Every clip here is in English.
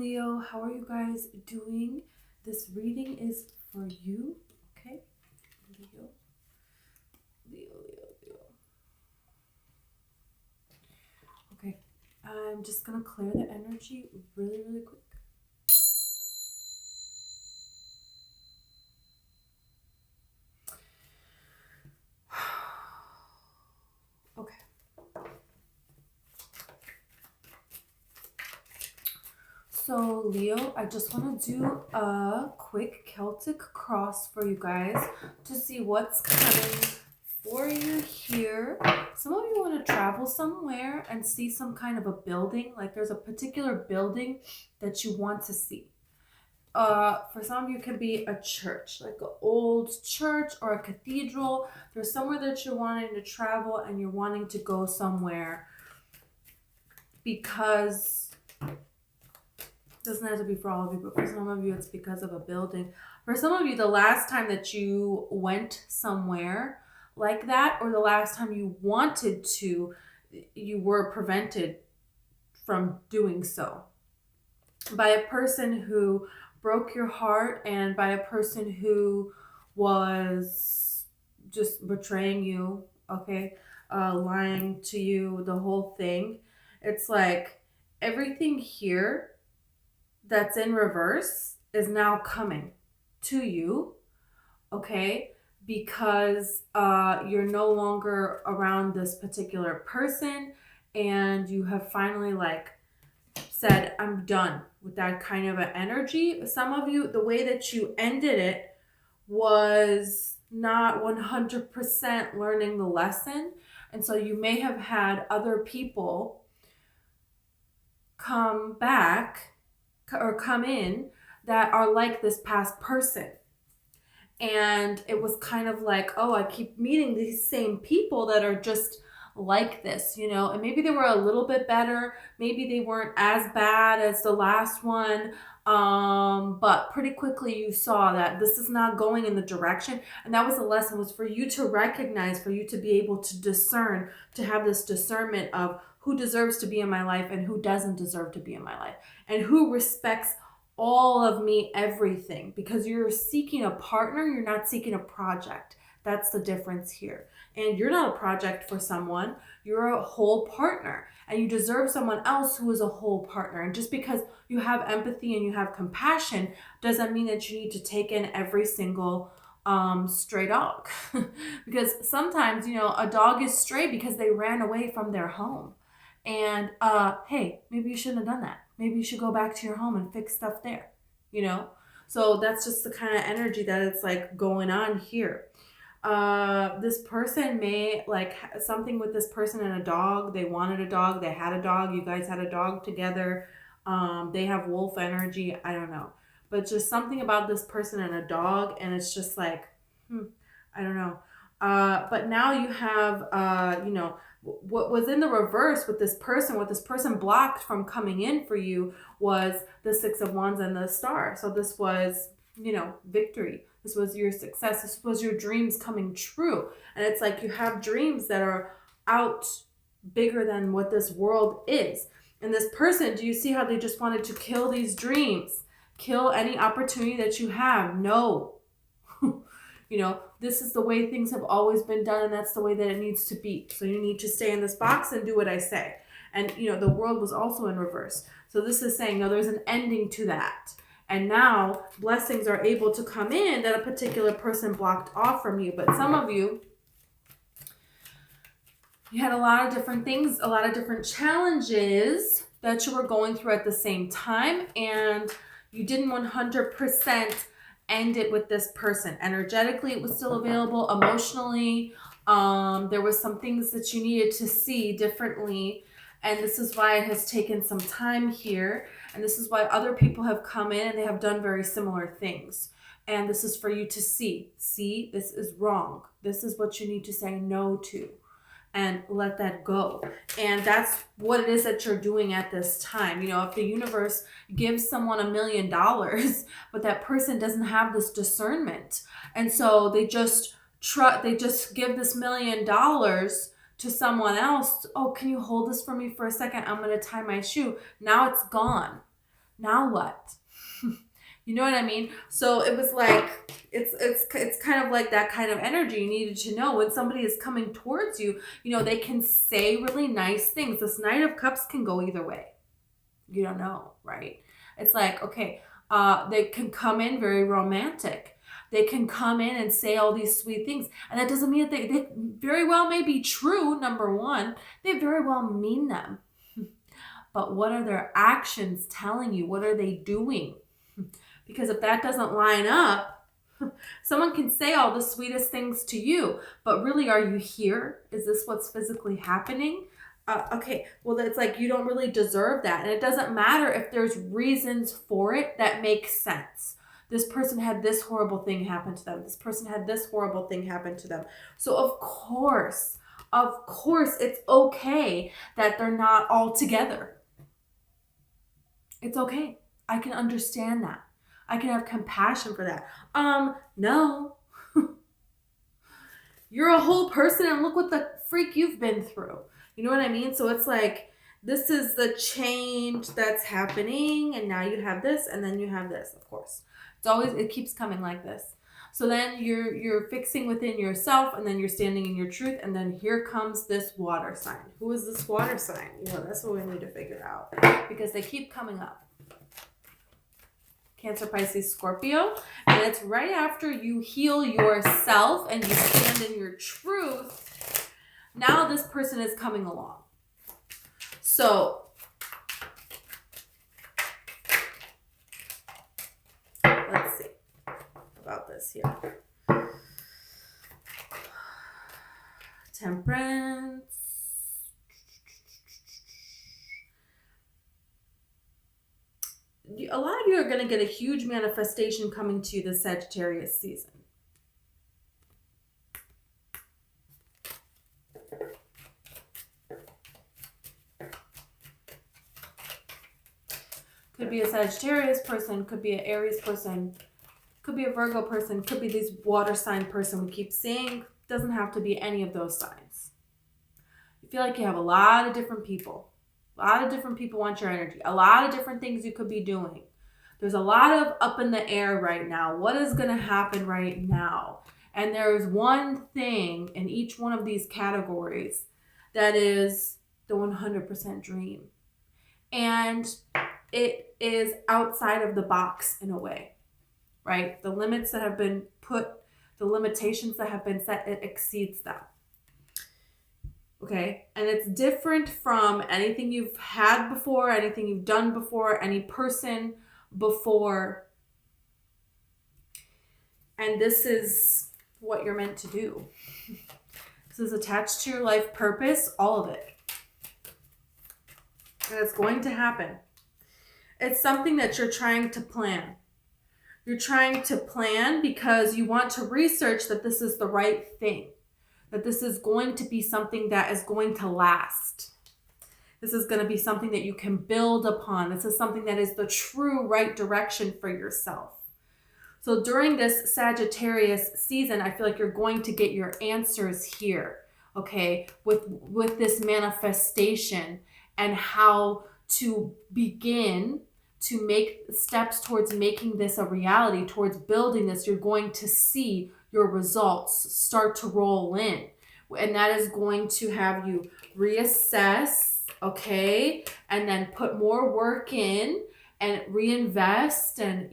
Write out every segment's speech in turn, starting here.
Leo. How are you guys doing? This reading is for you. Okay, Leo. Okay, I'm just gonna clear the energy really, really quick. Okay. So Leo, I just want to do a quick Celtic cross for you guys to see what's coming for you here. Some of you want to travel somewhere and see some kind of a building, like there's a particular building that you want to see. For some of you, it could be a church, like an old church or a cathedral. There's somewhere that you're wanting to travel and you're wanting to go somewhere because it doesn't have to be for all of you, but for some of you, it's because of a building. For some of you, the last time that you went somewhere like that, or the last time you wanted to, you were prevented from doing so by a person who broke your heart and by a person who was just betraying you, okay, lying to you, the whole thing. It's like everything here that's in reverse is now coming to you, okay, because you're no longer around this particular person and you have finally said, I'm done with that kind of an energy. Some of you, the way that you ended it was not 100% learning the lesson. And so you may have had other people come back or come in that are like this past person. And it was kind of like, oh, I keep meeting these same people that are just like this, and maybe they were a little bit better. Maybe they weren't as bad as the last one. But pretty quickly you saw that this is not going in the direction. And that was the lesson, was for you to recognize, for you to be able to discern, to have this discernment of who deserves to be in my life and who doesn't deserve to be in my life, and who respects all of me, everything. Because you're seeking a partner, you're not seeking a project. That's the difference here. And you're not a project for someone, you're a whole partner. And you deserve someone else who is a whole partner. And just because you have empathy and you have compassion doesn't mean that you need to take in every single stray dog. Because sometimes, a dog is stray because they ran away from their home. And hey, maybe you shouldn't have done that. Maybe you should go back to your home and fix stuff there, So that's just the kind of energy that it's like going on here. This person may something with this person and a dog. They wanted a dog. They had a dog. You guys had a dog together. They have wolf energy. I don't know. But just something about this person and a dog. And it's just like, I don't know. But now you have, what was in the reverse with this person, what this person blocked from coming in for you was the Six of Wands and the Star. So this was, victory. This was your success. This was your dreams coming true. And it's like you have dreams that are out bigger than what this world is. And this person, do you see how they just wanted to kill these dreams? Kill any opportunity that you have? No. This is the way things have always been done, and that's the way that it needs to be. So you need to stay in this box and do what I say. And, the world was also in reverse. So this is saying, no, there's an ending to that. And now blessings are able to come in that a particular person blocked off from you. But some of you had a lot of different things, a lot of different challenges that you were going through at the same time. And you didn't 100% end it with this person. Energetically, it was still available. Emotionally, there was some things that you needed to see differently. And this is why it has taken some time here. And this is why other people have come in and they have done very similar things. And this is for you to see. See, this is wrong. This is what you need to say no to. And let that go. And that's what it is that you're doing at this time. If the universe gives someone $1 million, but that person doesn't have this discernment, and so they just give this $1 million to someone else. Oh, can you hold this for me for a second? I'm going to tie my shoe. Now it's gone. Now what? You know what I mean? So it was like, it's kind of like that kind of energy you needed to know when somebody is coming towards you. They can say really nice things. This Knight of Cups can go either way. You don't know, right? It's like, okay, they can come in very romantic. They can come in and say all these sweet things. And that doesn't mean that they very well may be true, number one. They very well mean them. But what are their actions telling you? What are they doing? Because if that doesn't line up, someone can say all the sweetest things to you, but really, are you here? Is this what's physically happening? Okay, well, it's like you don't really deserve that. And it doesn't matter if there's reasons for it that make sense. This person had this horrible thing happen to them. This person had this horrible thing happen to them. So of course, it's okay that they're not all together. It's okay. I can understand that. I can have compassion for that. No. You're a whole person and look what the freak you've been through. You know what I mean? So it's like, this is the change that's happening, and now you have this, and then you have this, of course. It keeps coming like this. So then you're fixing within yourself, and then you're standing in your truth, and then here comes this water sign. Who is this water sign? That's what we need to figure out, because they keep coming up. Cancer, Pisces, Scorpio. And it's right after you heal yourself and you stand in your truth. Now this person is coming along. So let's see about this here. Temperance. A lot of you are going to get a huge manifestation coming to you this Sagittarius season. Could be a Sagittarius person, could be an Aries person, could be a Virgo person, could be this water sign person we keep seeing. Doesn't have to be any of those signs. You feel like you have a lot of different people. A lot of different people want your energy. A lot of different things you could be doing. There's a lot of up in the air right now. What is going to happen right now? And there's one thing in each one of these categories that is the 100% dream. And it is outside of the box in a way, right? The limits that have been put, the limitations that have been set, it exceeds them. Okay, and it's different from anything you've had before, anything you've done before, any person before. And this is what you're meant to do. This is attached to your life purpose, all of it. And it's going to happen. It's something that you're trying to plan. You're trying to plan because you want to research that this is the right thing. That this is going to be something that is going to last. This is going to be something that you can build upon. This is something that is the true right direction for yourself. So during this Sagittarius season, I feel like you're going to get your answers here, okay, with this manifestation and how to begin to make steps towards making this a reality, towards building this. You're going to see your results start to roll in. And that is going to have you reassess, okay? And then put more work in and reinvest and,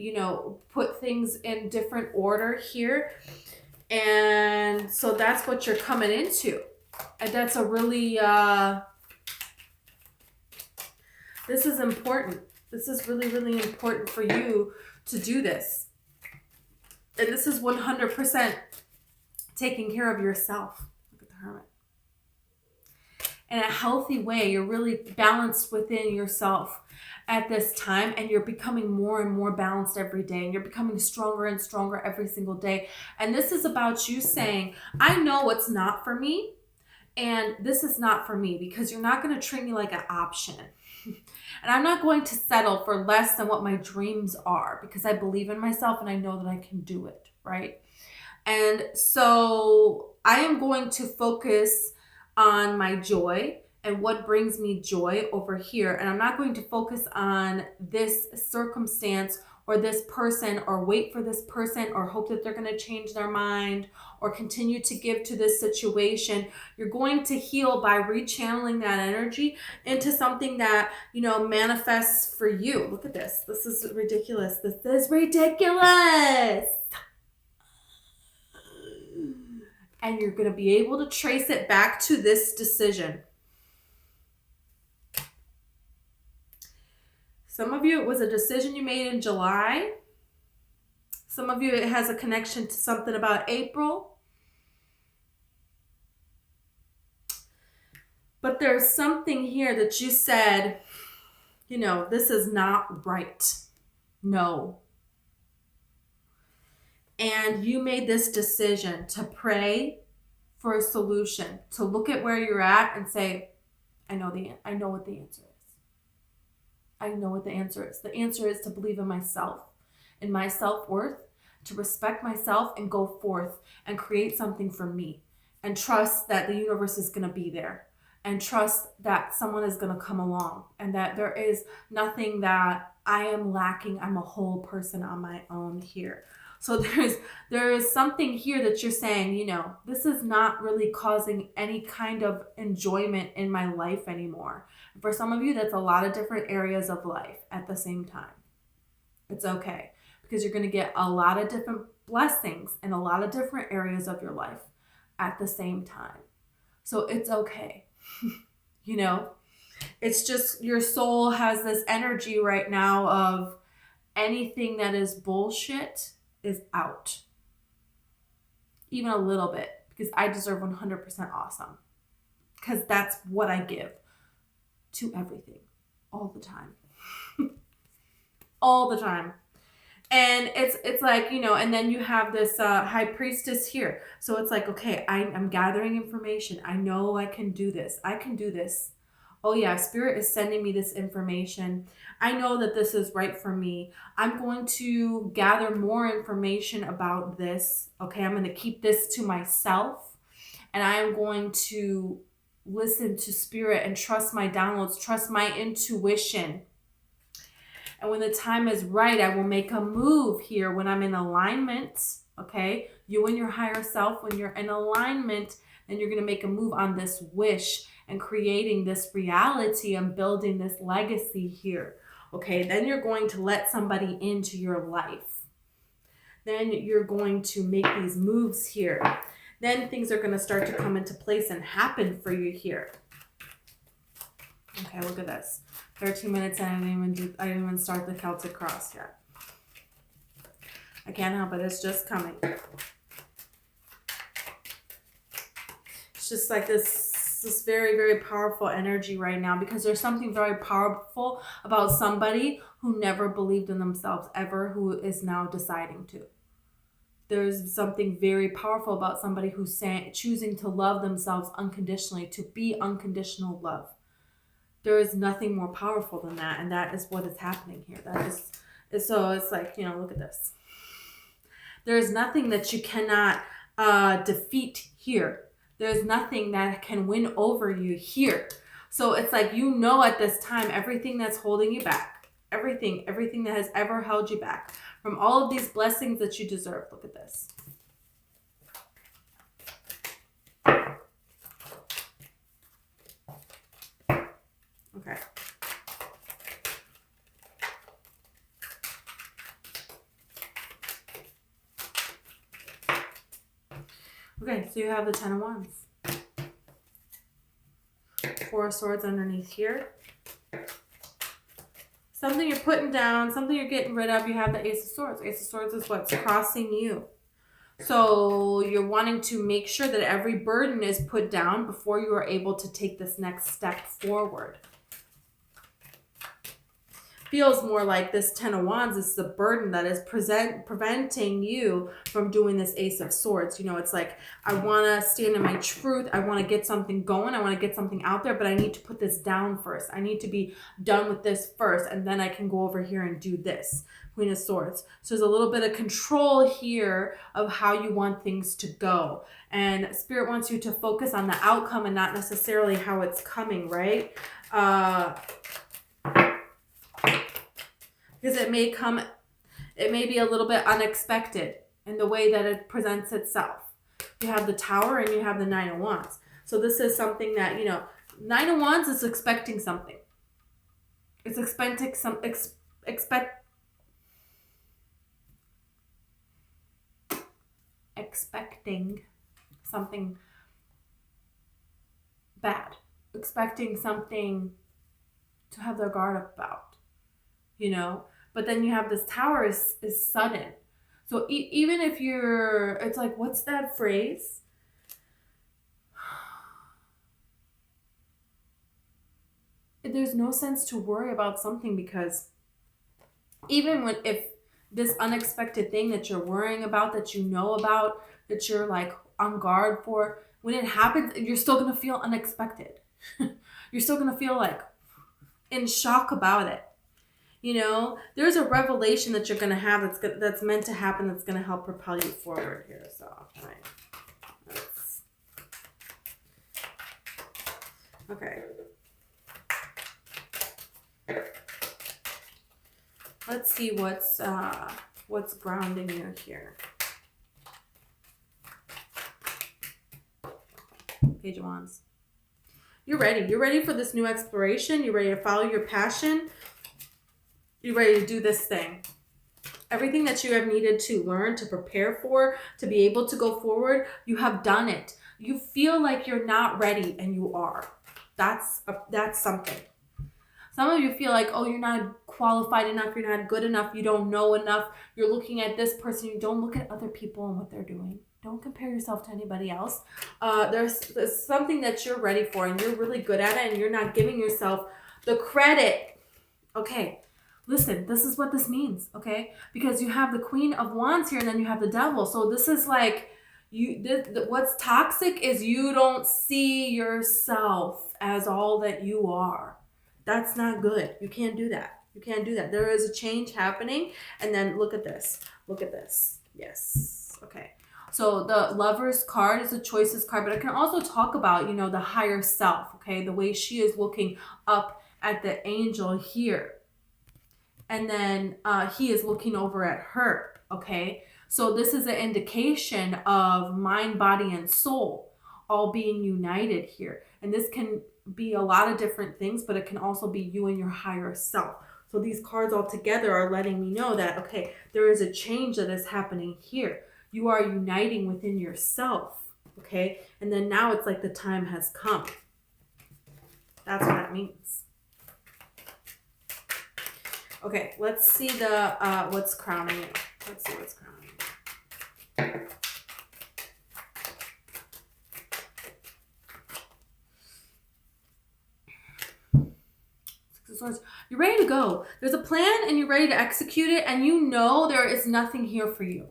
put things in different order here. And so that's what you're coming into. And that's a really, this is important. This is really, really important for you to do this. And this is 100% taking care of yourself. Look at the Hermit. In a healthy way, you're really balanced within yourself at this time, and you're becoming more and more balanced every day, and you're becoming stronger and stronger every single day. And this is about you saying, I know what's not for me, and this is not for me, because you're not going to treat me like an option. And I'm not going to settle for less than what my dreams are, because I believe in myself and I know that I can do it, right? And so I am going to focus on my joy and what brings me joy over here. And I'm not going to focus on this circumstance or this person, or wait for this person, or hope that they're going to change their mind, or continue to give to this situation. You're going to heal by rechanneling that energy into something that, you know, manifests for you. Look at this. This is ridiculous. This is ridiculous. And you're going to be able to trace it back to this decision. Some of you, it was a decision you made in July. Some of you, it has a connection to something about April. But there's something here that you said, you know, this is not right. No. And you made this decision to pray for a solution, to look at where you're at and say, I know what the answer is. I know what the answer is. The answer is to believe in myself, in my self-worth, to respect myself and go forth and create something for me, and trust that the universe is going to be there, and trust that someone is going to come along, and that there is nothing that I am lacking. I'm a whole person on my own here. So there is something here that you're saying, you know, this is not really causing any kind of enjoyment in my life anymore. For some of you, that's a lot of different areas of life at the same time. It's okay, because you're going to get a lot of different blessings in a lot of different areas of your life at the same time. So it's okay. You know, it's just your soul has this energy right now of anything that is bullshit is out. Even a little bit, because I deserve 100% awesome. Because that's what I give to everything all the time. All the time. And it's like, you know, and then you have this high priestess here. So it's like, okay, I'm gathering information. I know I can do this. I can do this. Oh yeah, Spirit is sending me this information. I know that this is right for me. I'm going to gather more information about this. Okay, I'm going to keep this to myself. And I am going to listen to Spirit and trust my downloads, trust my intuition. And when the time is right, I will make a move here when I'm in alignment. Okay, you and your higher self, when you're in alignment, then you're going to make a move on this wish and creating this reality and building this legacy here. Okay, then you're going to let somebody into your life. Then you're going to make these moves here. Then things are going to start to come into place and happen for you here. Okay, look at this. 13 minutes and I didn't even start the Celtic cross yet. I can't help it. It's just coming. It's just like this very, very powerful energy right now, because there's something very powerful about somebody who never believed in themselves ever, who is now deciding to. There's something very powerful about somebody who's choosing to love themselves unconditionally, to be unconditional love. There is nothing more powerful than that, and that is what is happening here. So it's like, you know, look at this. There is nothing that you cannot defeat here. There's nothing that can win over you here. So it's like, you know, at this time, everything that's holding you back, everything that has ever held you back from all of these blessings that you deserve. Look at this. Okay. Okay, so you have the Ten of Wands. Four of Swords underneath here. Something you're putting down, something you're getting rid of. You have the Ace of Swords. Ace of Swords is what's crossing you. So you're wanting to make sure that every burden is put down before you are able to take this next step forward. feels more like this Ten of Wands is the burden that is preventing you from doing this Ace of Swords. You know, it's like, I want to stand in my truth. I want to get something going. I want to get something out there, but I need to put this down first. I need to be done with this first, and then I can go over here and do this. Queen of Swords. So there's a little bit of control here of how you want things to go. And Spirit wants you to focus on the outcome and not necessarily how it's coming, right? Because it may be a little bit unexpected in the way that it presents itself. You have the Tower and you have the Nine of Wands. So this is something that, you know, Nine of Wands is expecting something. It's expecting something bad, expecting something to have their guard up about, you know. But then you have this Tower is sudden. So even if it's like, what's that phrase? There's no sense to worry about something, because even if this unexpected thing that you're worrying about, that you know about, that you're like on guard for, when it happens, you're still going to feel unexpected. You're still going to feel like in shock about it. You know, there's a revelation that you're going to have that's meant to happen, that's going to help propel you forward here. So, all right. Okay. Let's see what's grounding you here. Page of Wands. You're ready. You're ready for this new exploration. You're ready to follow your passion. You're ready to do this thing. Everything that you have needed to learn, to prepare for, to be able to go forward, you have done it. You feel like you're not ready, and you are. That's something. Some of you feel like, oh, you're not qualified enough, you're not good enough, you don't know enough. You're looking at this person, you don't look at other people and what they're doing. Don't compare yourself to anybody else. There's something that you're ready for, and you're really good at it, and you're not giving yourself the credit. Okay, listen, this is what this means, okay? Because you have the Queen of Wands here, and then you have the Devil. So this is like, what's toxic is you don't see yourself as all that you are. That's not good. You can't do that. You can't do that. There is a change happening. And then look at this. Look at this. Yes. Okay. So the Lover's card is a choices card, but it can also talk about, you know, the higher self, okay? The way she is looking up at the angel here. And then he is looking over at her, okay? So this is an indication of mind, body, and soul all being united here. And this can be a lot of different things, but it can also be you and your higher self. So these cards all together are letting me know that, okay, there is a change that is happening here. You are uniting within yourself, okay? And then now it's like the time has come. That's what that means. Okay, let's see what's crowning you. Let's see what's crowning you. You're ready to go. There's a plan and you're ready to execute it, and you know there is nothing here for you.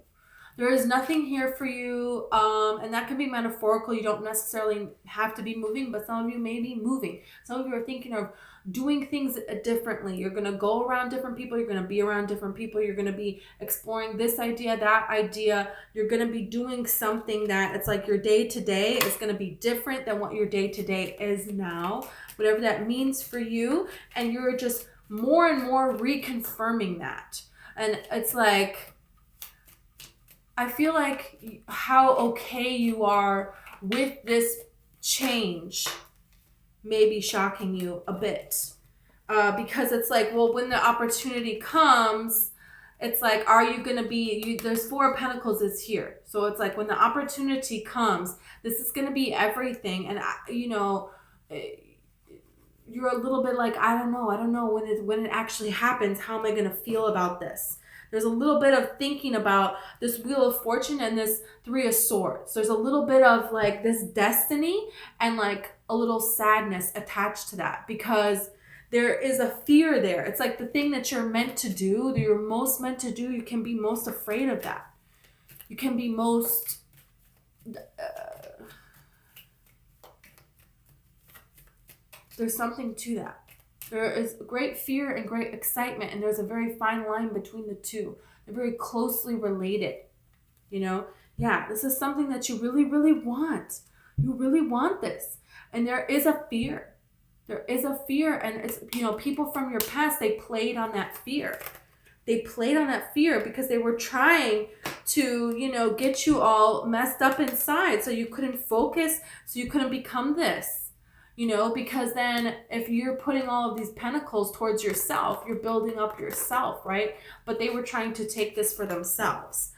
There is nothing here for you, and that can be metaphorical. You don't necessarily have to be moving, but some of you may be moving. Some of you are thinking of doing things differently. You're going to go around different people. You're going to be around different people. You're going to be exploring this idea, that idea. You're going to be doing something that it's like your day-to-day is going to be different than what your day-to-day is now, whatever that means for you. And you're just more and more reconfirming that. And it's like, I feel like how okay you are with this change may be shocking you a bit. Because it's like, well, when the opportunity comes, it's like, are you going to be, there's Four of Pentacles is here. So it's like, when the opportunity comes, this is going to be everything. And, you know, you're a little bit like, I don't know when it actually happens, how am I going to feel about this? There's a little bit of thinking about this Wheel of Fortune and this Three of Swords. There's a little bit of like this destiny and like a little sadness attached to that, because there is a fear there. It's like the thing that you're meant to do, that you're most meant to do, you can be most afraid of that. You can be most... there's something to that. There is great fear and great excitement, and there's a very fine line between the two. They're very closely related, you know? Yeah, this is something that you really, really want. You really want this. And there is a fear. There is a fear, and it's, you know, people from your past, they played on that fear. They played on that fear because they were trying to, you know, get you all messed up inside so you couldn't focus, so you couldn't become this. You know, because then if you're putting all of these pentacles towards yourself, you're building up yourself, right? But they were trying to take this for themselves.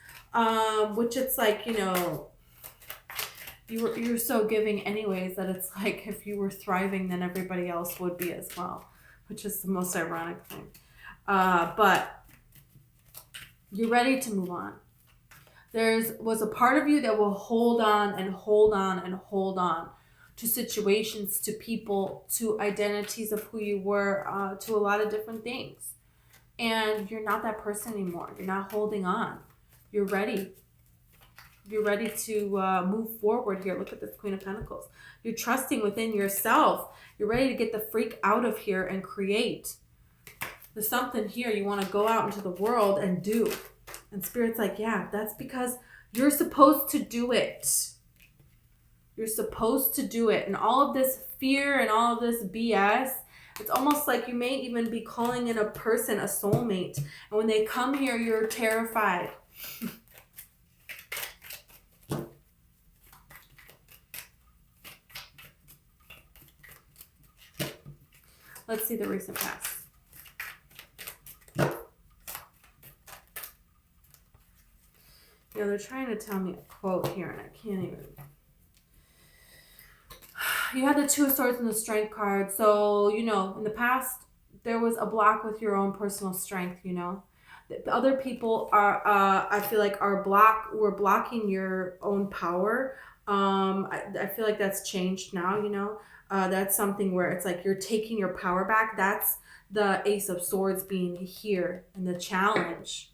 Which it's like, you know, you're so giving anyways that it's like if you were thriving, then everybody else would be as well, which is the most ironic thing. But you're ready to move on. Was a part of you that will hold on and hold on and hold on to situations, to people, to identities of who you were, to a lot of different things. And you're not that person anymore. You're not holding on. You're ready. You're ready to move forward here. Look at this Queen of Pentacles. You're trusting within yourself. You're ready to get the freak out of here and create. There's something here you want to go out into the world and do. And Spirit's like, yeah, that's because you're supposed to do it. You're supposed to do it. And all of this fear and all of this BS, it's almost like you may even be calling in a person, a soulmate. And when they come here, you're terrified. Let's see the recent past. You know, they're trying to tell me a quote here, and I can't even... You had the Two of Swords and the Strength card. So, you know, in the past, there was a block with your own personal strength, you know. The other people are, I feel like, were blocking your own power. I feel like that's changed now, you know. That's something where it's like you're taking your power back. That's the Ace of Swords being here and the challenge.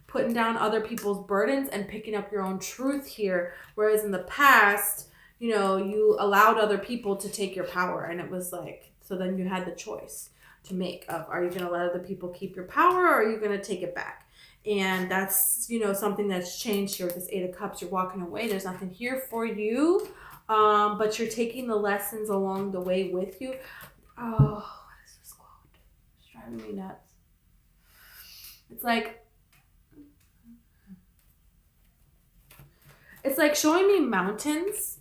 Putting down other people's burdens and picking up your own truth here. Whereas in the past... you know, you allowed other people to take your power, and it was like, so then you had the choice to make of, are you going to let other people keep your power, or are you going to take it back? And that's, you know, something that's changed here with this Eight of Cups. You're walking away. There's nothing here for you, but you're taking the lessons along the way with you. Oh, what is this quote? It's driving me nuts. It's like showing me mountains.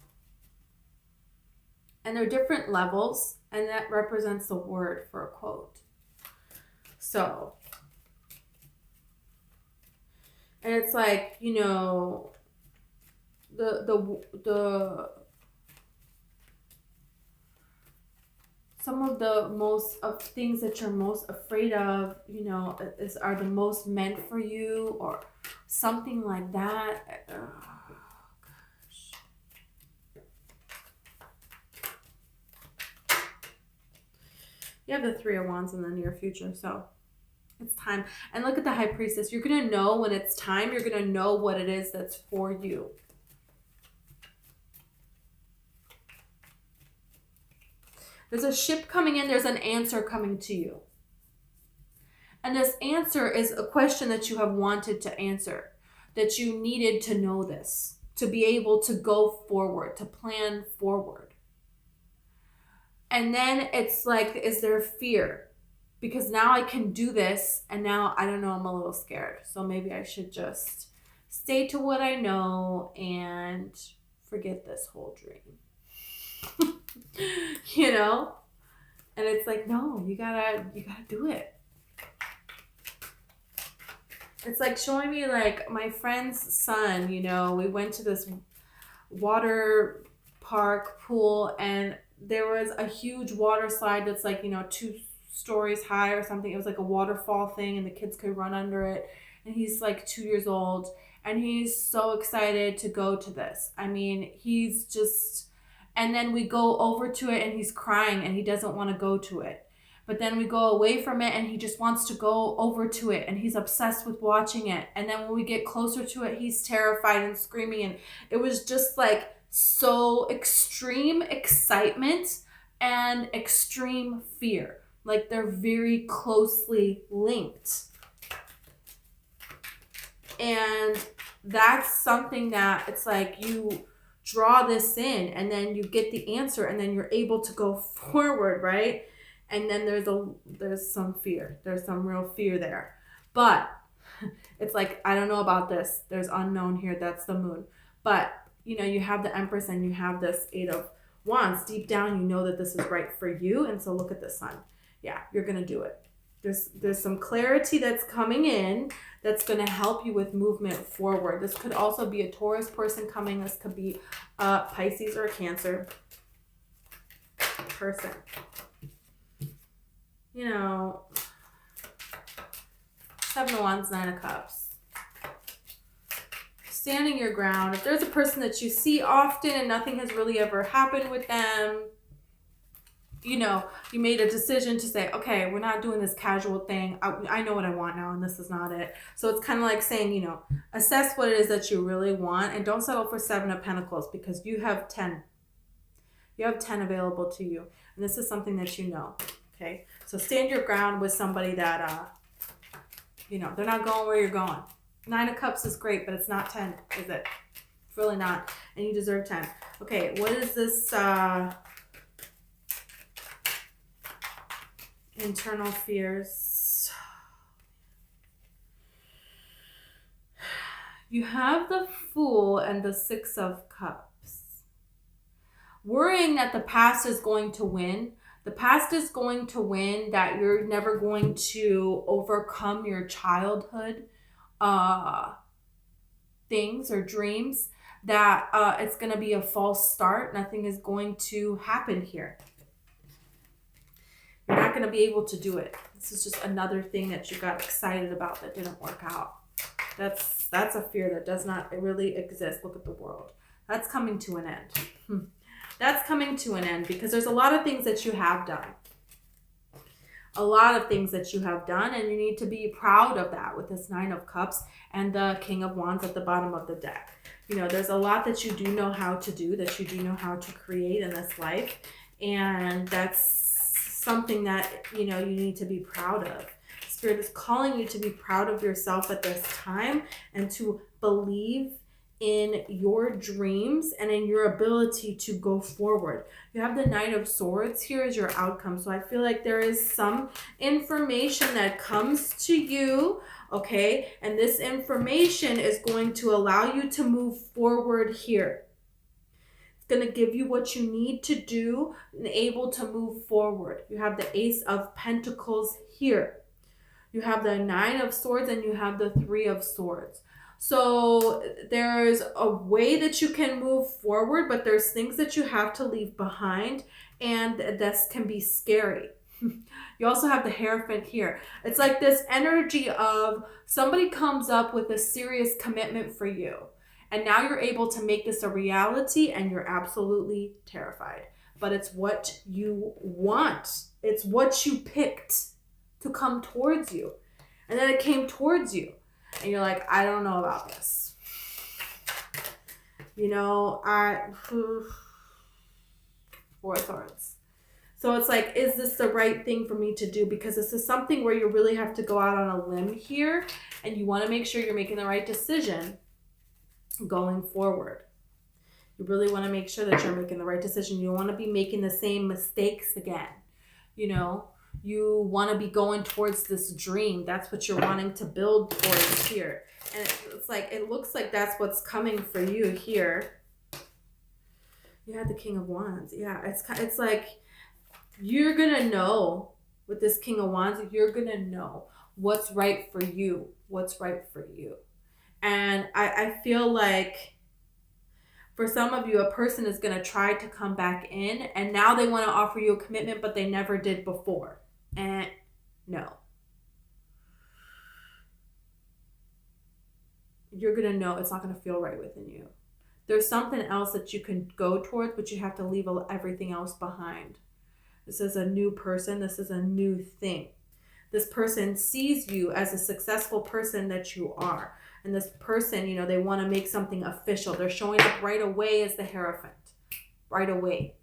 And they're different levels, and that represents the word for a quote. So, and it's like, you know, some of the most of things that you're most afraid of, you know, are the most meant for you, or something like that. You have the Three of Wands in the near future, so it's time. And look at the High Priestess. You're going to know when it's time. You're going to know what it is that's for you. There's a ship coming in. There's an answer coming to you. And this answer is a question that you have wanted to answer, that you needed to know this, to be able to go forward, to plan forward. And then it's like, is there fear? Because now I can do this, and now, I don't know, I'm a little scared. So maybe I should just stay to what I know and forget this whole dream. You know? And it's like, no, you gotta do it. It's like showing me, like, my friend's son, you know, we went to this water park pool, and there was a huge water slide that's like, you know, 2 stories high or something. It was like a waterfall thing, and the kids could run under it. And he's like 2 years old, and he's so excited to go to this. I mean, he's just, And then we go over to it and he's crying and he doesn't want to go to it. But then we go away from it and he just wants to go over to it and he's obsessed with watching it. And then when we get closer to it, he's terrified and screaming. And it was just like so extreme excitement and extreme fear. Like they're very closely linked. And that's something that it's like you draw this in and then you get the answer and then you're able to go forward, right? And then there's some fear. There's some real fear there. But it's like, I don't know about this. There's unknown here. That's the moon. But, you know, you have the Empress and you have this Eight of Wands. Deep down, you know that this is right for you. And so look at the Sun. Yeah, you're going to do it. There's some clarity that's coming in that's going to help you with movement forward. This could also be a Taurus person coming. This could be a Pisces or a Cancer person. You know, Seven of Wands, Nine of Cups. Standing your ground. If there's a person that you see often and nothing has really ever happened with them, you know, you made a decision to say, okay, we're not doing this casual thing. I know what I want now and this is not it. So it's kind of like saying, you know, assess what it is that you really want and don't settle for Seven of Pentacles because you have 10. You have 10 available to you. And this is something that you know. Okay, so stand your ground with somebody that, you know, they're not going where you're going. Nine of Cups is great, but it's not 10, is it? It's really not. And you deserve 10. Okay, what is this internal fears? You have the Fool and the Six of Cups. Worrying that the past is going to win. The past is going to win, that you're never going to overcome your childhood things or dreams, that it's going to be a false start. Nothing is going to happen here. You're not going to be able to do it. This is just another thing that you got excited about that didn't work out. That's a fear that does not really exist. Look at the World. That's coming to an end. That's coming to an end because there's a lot of things that you have done. A lot of things that you have done, and you need to be proud of that with this Nine of Cups and the King of Wands at the bottom of the deck. You know, there's a lot that you do know how to do, that you do know how to create in this life, and that's something that, you know, you need to be proud of. Spirit is calling you to be proud of yourself at this time and to believe in your dreams and in your ability to go forward. You have the Knight of Swords here as your outcome. So I feel like there is some information that comes to you, okay? And this information is going to allow you to move forward here. It's going to give you what you need to do and able to move forward. You have the Ace of Pentacles here. You have the Nine of Swords and you have the Three of Swords. So there's a way that you can move forward, but there's things that you have to leave behind, and this can be scary. You also have the Hierophant here. It's like this energy of somebody comes up with a serious commitment for you, and now you're able to make this a reality, and you're absolutely terrified. But it's what you want. It's what you picked to come towards you. And then it came towards you. And you're like, I don't know about this. You know, Four of Swords. So it's like, is this the right thing for me to do? Because this is something where you really have to go out on a limb here. And you want to make sure you're making the right decision going forward. You really want to make sure that you're making the right decision. You don't want to be making the same mistakes again. You know, you want to be going towards this dream. That's what you're wanting to build towards here. And it's like, it looks like that's what's coming for you here. You had the King of Wands. Yeah, it's like you're going to know with this King of Wands, you're going to know what's right for you. What's right for you. And I feel like for some of you, a person is going to try to come back in and now they want to offer you a commitment, but they never did before. And no. You're going to know it's not going to feel right within you. There's something else that you can go towards, but you have to leave everything else behind. This is a new person. This is a new thing. This person sees you as a successful person that you are. And this person, they want to make something official. They're showing up right away as the Hierophant. Right away.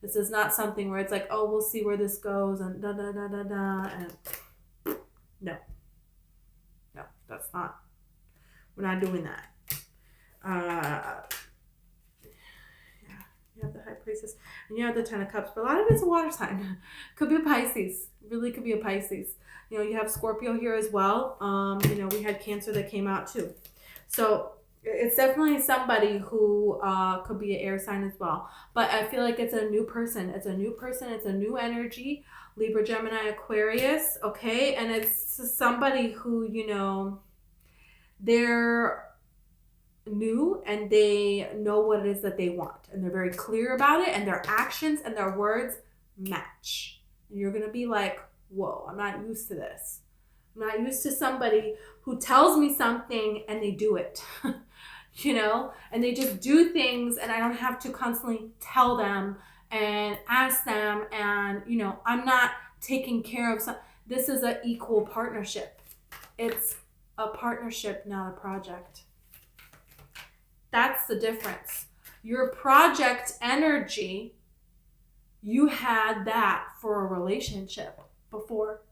This is not something where it's like, oh, we'll see where this goes and da da da da da. And no, that's not. We're not doing that. You have the High Priestess and you have the Ten of Cups, but a lot of it's a water sign. Could be a Pisces. Really could be a Pisces. You have Scorpio here as well. We had Cancer that came out too. So it's definitely somebody who could be an air sign as well. But I feel like it's a new person. It's a new person. It's a new energy. Libra, Gemini, Aquarius. Okay. And it's somebody who, they're new and they know what it is that they want. And they're very clear about it. And their actions and their words match. And you're going to be like, whoa, I'm not used to this. I'm not used to somebody who tells me something and they do it, and they just do things and I don't have to constantly tell them and ask them and, I'm not taking care of some. This is an equal partnership. It's a partnership, not a project. That's the difference. Your project energy, you had that for a relationship before.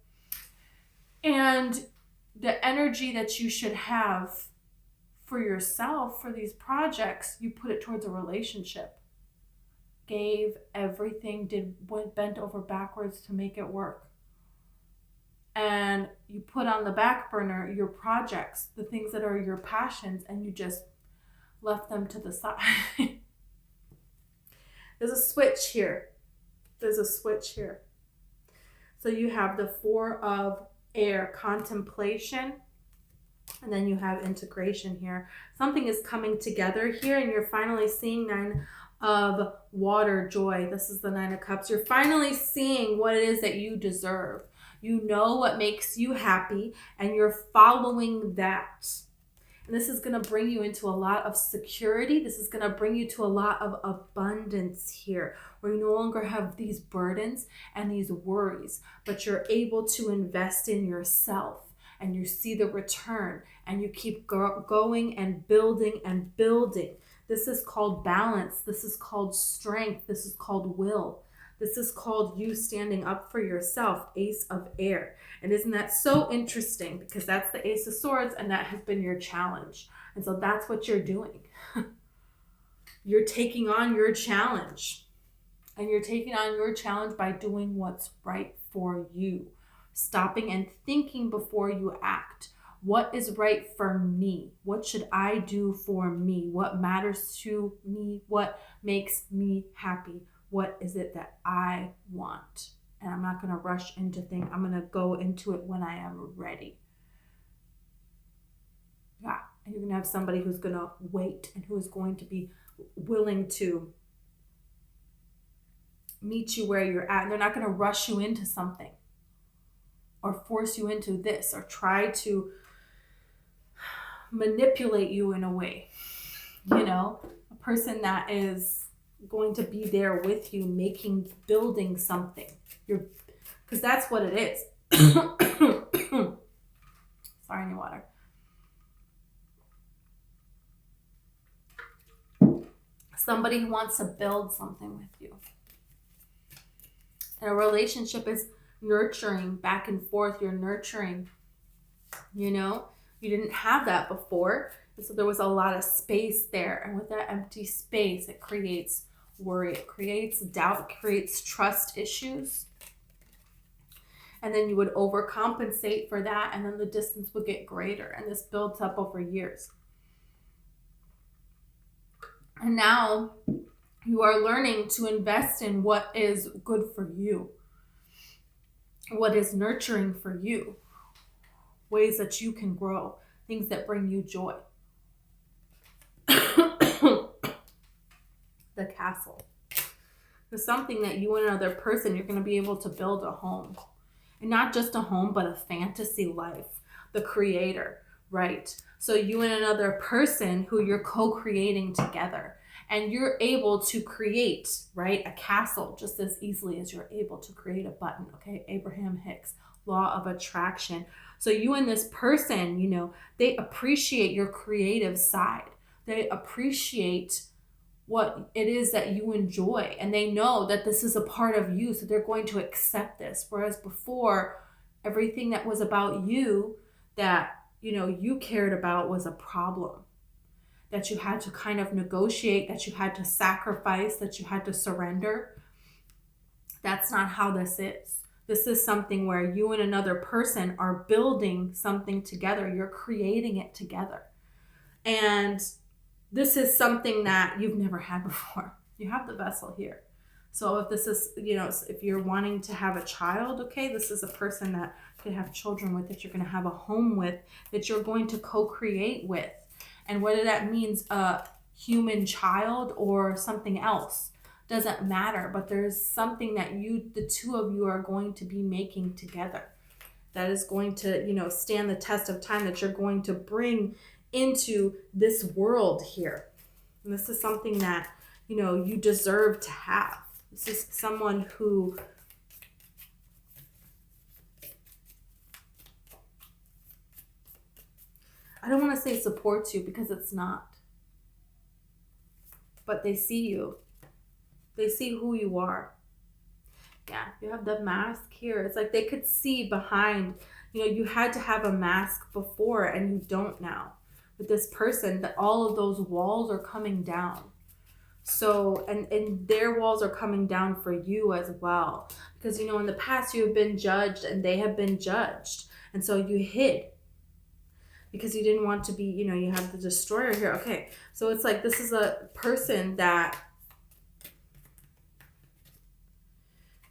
And the energy that you should have for yourself, for these projects, you put it towards a relationship. Gave everything, went bent over backwards to make it work. And you put on the back burner your projects, the things that are your passions, and you just left them to the side. There's a switch here. So you have the Four of Air, contemplation, and then you have integration here. Something is coming together here, and you're finally seeing Nine of Water, joy. This is the Nine of Cups. You're finally seeing what it is that you deserve. You know what makes you happy, and you're following that. And this is going to bring you into a lot of security. This is going to bring you to a lot of abundance here, where you no longer have these burdens and these worries, but you're able to invest in yourself and you see the return and you keep going and building and building. This is called balance. This is called strength. This is called will. This is called you standing up for yourself, Ace of Air. And isn't that so interesting? Because that's the Ace of Swords and that has been your challenge. And so that's what you're doing. You're taking on your challenge. And you're taking on your challenge by doing what's right for you. Stopping and thinking before you act. What is right for me? What should I do for me? What matters to me? What makes me happy? What is it that I want? And I'm not going to rush into things. I'm going to go into it when I am ready. Yeah. And you're going to have somebody who's going to wait and who is going to be willing to meet you where you're at. And they're not going to rush you into something or force you into this or try to manipulate you in a way. A person that is going to be there with you, building something. Because that's what it is. Sorry, I need water. Somebody who wants to build something with you. And a relationship is nurturing, back and forth. You're nurturing. You didn't have that before. And so there was a lot of space there. And with that empty space, it creates worry. It creates doubt. It creates trust issues. And then you would overcompensate for that. And then the distance would get greater. And this builds up over years. And now you are learning to invest in what is good for you. What is nurturing for you. Ways that you can grow. Things that bring you joy. The Castle. There's something that you and another person, you're going to be able to build a home. And not just a home, but a fantasy life. The Creator. right? So you and another person who you're co-creating together, and you're able to create, right, a castle just as easily as you're able to create a button. Okay, Abraham Hicks, law of attraction. So you and this person, you know, they appreciate your creative side. They appreciate what it is that you enjoy, and they know that this is a part of you, so they're going to accept this. Whereas before, everything that was about you, that, you know, you cared about, was a problem that you had to kind of negotiate, that you had to sacrifice, that you had to surrender. That's not how this is. This is something where you and another person are building something together. You're creating it together. And this is something that you've never had before. You have the vessel here. So if this is, you know, if you're wanting to have a child, okay, this is a person that you could have children with, that you're going to have a home with, that you're going to co-create with. And whether that means a human child or something else, doesn't matter. But there's something that the two of you are going to be making together that is going to, you know, stand the test of time, that you're going to bring into this world here. And this is something that, you know, you deserve to have. This is someone who I don't want to say supports you, because it's not. But they see you. They see who you are. Yeah, you have the mask here. It's like they could see behind, you know, you had to have a mask before and you don't now. With this person, that all of those walls are coming down. So, and their walls are coming down for you as well. Because, you know, in the past you have been judged and they have been judged. And so you hid. Because you didn't want to be, you know, you have the destroyer here. Okay, so it's like this is a person that,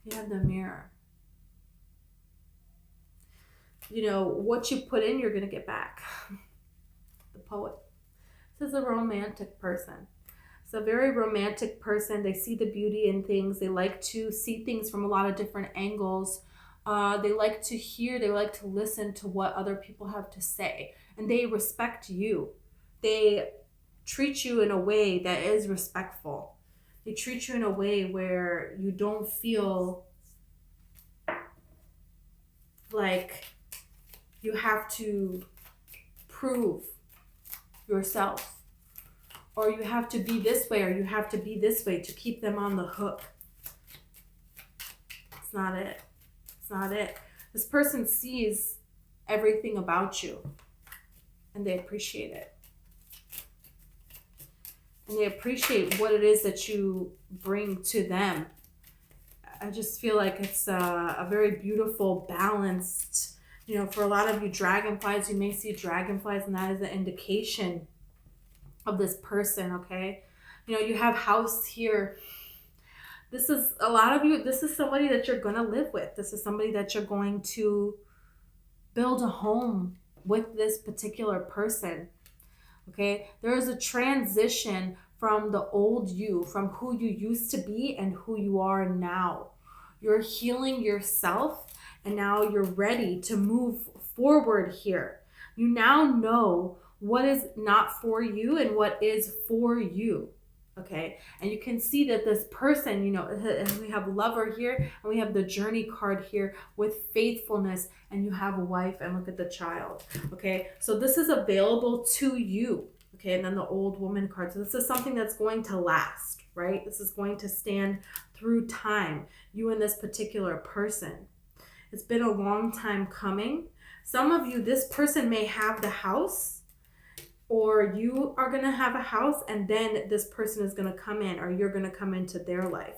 you have the mirror. You know, what you put in, you're going to get back. The poet. This is a romantic person. It's a very romantic person. They see the beauty in things. They like to see things from a lot of different angles. They like to hear, they like to listen to what other people have to say. And they respect you. They treat you in a way that is respectful. They treat you in a way where you don't feel like you have to prove yourself, or you have to be this way, or you have to be this way to keep them on the hook. It's not it. It's not it. This person sees everything about you, and they appreciate it. And they appreciate what it is that you bring to them. I just feel like it's a very beautiful, balanced, you know, for a lot of you dragonflies, you may see dragonflies, and that is an indication of this person, okay? You know, you have house here. This is a lot of you, this is somebody that you're going to live with. This is somebody that you're going to build a home with, this particular person. Okay, there is a transition from the old you, from who you used to be and who you are now. You're healing yourself, and now you're ready to move forward here. You now know what is not for you and what is for you. Okay, and you can see that this person, you know, we have lover here, and we have the journey card here with faithfulness, and you have a wife, and look at the child. Okay, so this is available to you. Okay, and then the old woman card. So this is something that's going to last, right? This is going to stand through time, you and this particular person. It's been a long time coming. Some of you, this person may have the house, or you are going to have a house, and then this person is going to come in, or you're going to come into their life,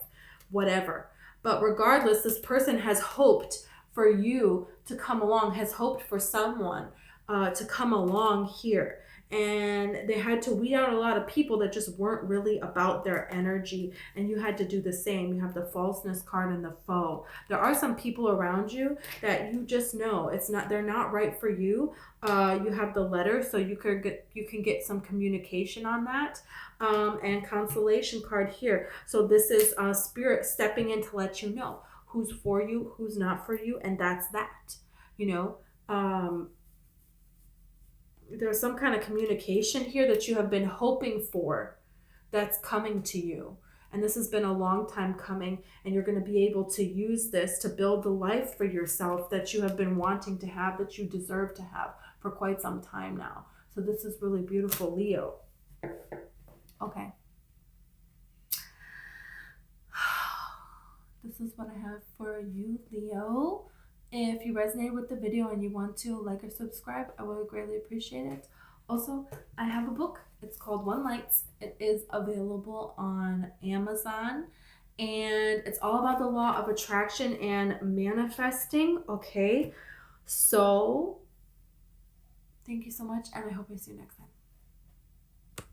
whatever. But regardless, this person has hoped for you to come along, has hoped for someone to come along here. And they had to weed out a lot of people that just weren't really about their energy. And you had to do the same. You have the falseness card and the foe. There are some people around you that you just know they're not right for you. You have the letter, so you can get some communication on that. And consolation card here. So this is spirit stepping in to let you know who's for you, who's not for you, and that's that. You know. there's some kind of communication here that you have been hoping for that's coming to you. And this has been a long time coming, and you're going to be able to use this to build the life for yourself that you have been wanting to have, that you deserve to have for quite some time now. So this is really beautiful, Leo. Okay. This is what I have for you, Leo. If you resonate with the video and you want to like or subscribe, I would greatly appreciate it. Also, I have a book. It's called One Lights. It is available on Amazon, and it's all about the law of attraction and manifesting. Okay, so thank you so much, and I hope I see you next time.